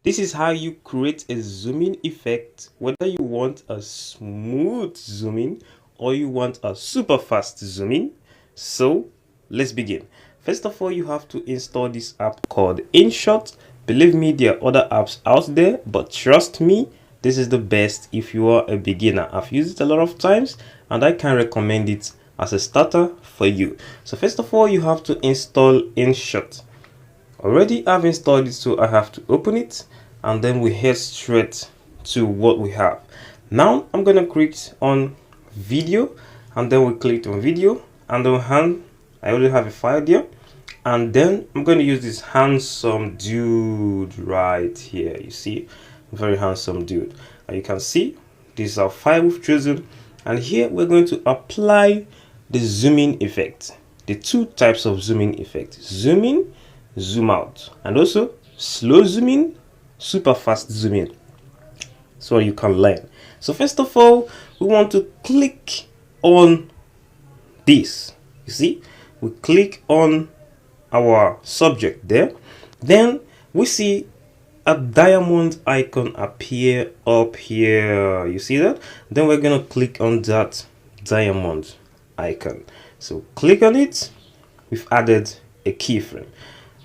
This is how you create a zooming effect, whether you want a smooth zooming or you want a super fast zooming. So let's begin. First of all, you have to install this app called InShot. Believe me, there are other apps out there, but trust me, this is the best if you are a beginner. I've used it a lot of times and I can recommend it as a starter for you. So first of all, you have to install InShot. Already I've installed it, so I have to open it and then we head straight to what we have. Now I'm gonna click on video and then we click on video and then I already have a file there, and then I'm going to use this handsome dude right here. You see, very handsome dude, and you can see this is our file we've chosen, and here we're going to apply the zooming effect. The two types of zooming effect: zoom in, zoom out, and also slow zoom in, super fast zoom in, so you can learn. So first of all, we want to click on this. You see, we click on our subject there, then we see a diamond icon appear up here. You see that? Then we're gonna click on that diamond icon. So click on it. We've added a keyframe.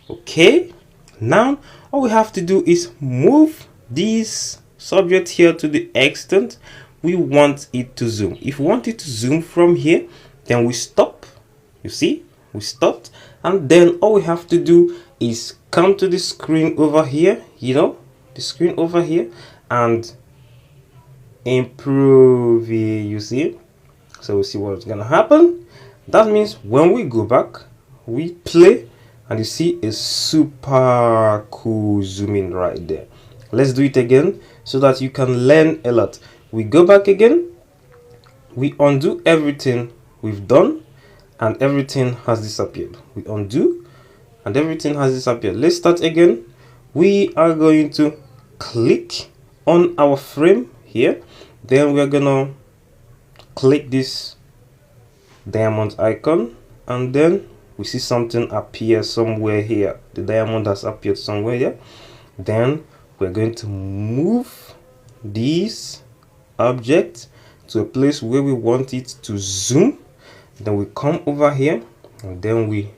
Okay, now all we have to do is move this subject here to the extent we want it to zoom. If we want it to zoom from here, then we stop. You see, we stopped, and then all we have to do is come to the screen over here, the screen over here, and improve it. You see, so we see what's gonna happen. That means when we go back, we play, and you see a super cool zoom in right there. Let's do it again so that you can learn a lot. We go back again, we undo everything we've done, and everything has disappeared. We undo and everything has disappeared. Let's start again. We are going to click on our frame here, then we're gonna click this diamond icon, and then we see something appear somewhere here. The diamond has appeared somewhere here. Then we're going to move this object to a place where we want it to zoom. Then we come over here and then we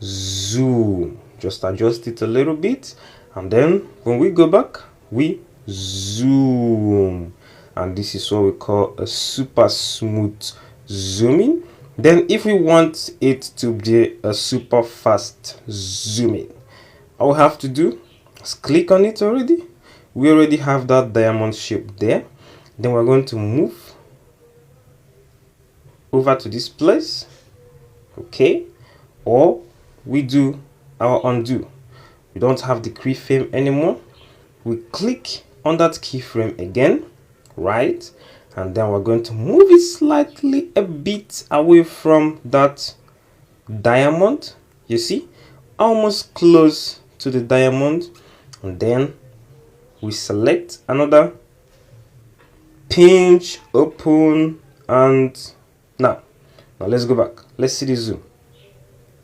zoom, just adjust it a little bit, and then when we go back we zoom, and this is what we call a super smooth zooming. Then if we want it to be a super fast zooming, all we have to do is click on it. We already have that diamond shape there. Then we're going to move over to this place, okay, or we do our undo. We don't have the keyframe anymore. We click on that keyframe again, right, and then we're going to move it slightly a bit away from that diamond. You see, almost close to the diamond, and then we select another, pinch, open, and now let's go back. Let's see the zoom.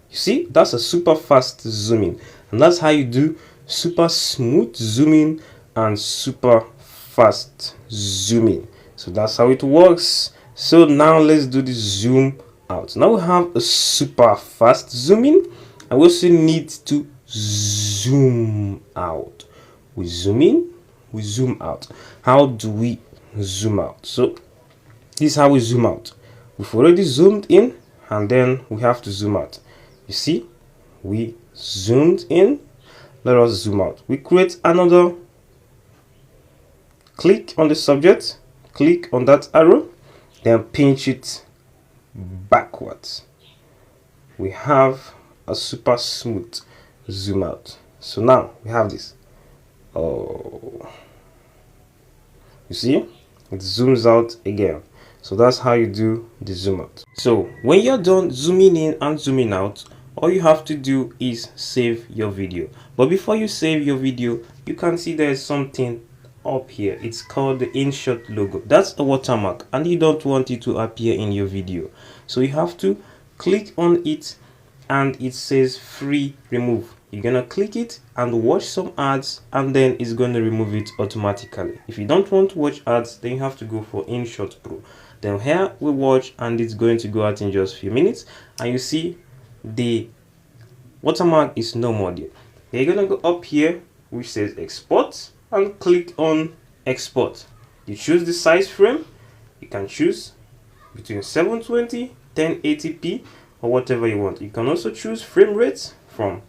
You see, that's a super fast zooming, and that's how you do super smooth zooming and super fast zooming. So that's how it works. So now let's do the zoom out. Now we have a super fast zooming, and we also need to zoom out. We zoom in, we zoom out. How do we zoom out? So this is how we zoom out. We've already zoomed in, and then we have to zoom out. You see, we zoomed in. Let us zoom out. We create another, click on the subject, click on that arrow, then pinch it backwards. We have a super smooth zoom out. So now we have this. Oh, you see, it zooms out again. So that's how you do the zoom out. So when you're done zooming in and zooming out, all you have to do is save your video. But before you save your video, you can see there's something up here. It's called the InShot logo. That's a watermark, and you don't want it to appear in your video. So you have to click on it, and it says free remove. You're gonna click it and watch some ads, and then it's going to remove it automatically. If you don't want to watch ads, then you have to go for InShot Pro. Then here we watch, and it's going to go out in just a few minutes, and you see the watermark is no more there. Then you're gonna go up here which says export and click on export. You choose the size frame. You can choose between 720, 1080p, or whatever you want. You can also choose frame rates from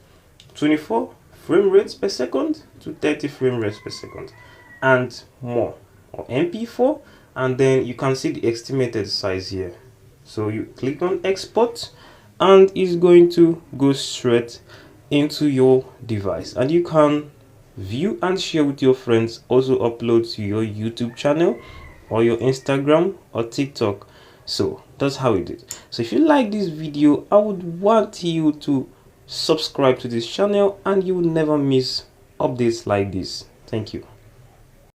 24 frame rates per second to 30 frame rates per second and more, or MP4, and then you can see the estimated size here. So you click on export, and it's going to go straight into your device, and you can view and share with your friends, also upload to your YouTube channel or your Instagram or TikTok. So that's how it is. So if you like this video, I would want you to subscribe to this channel, and you will never miss updates like this. Thank you.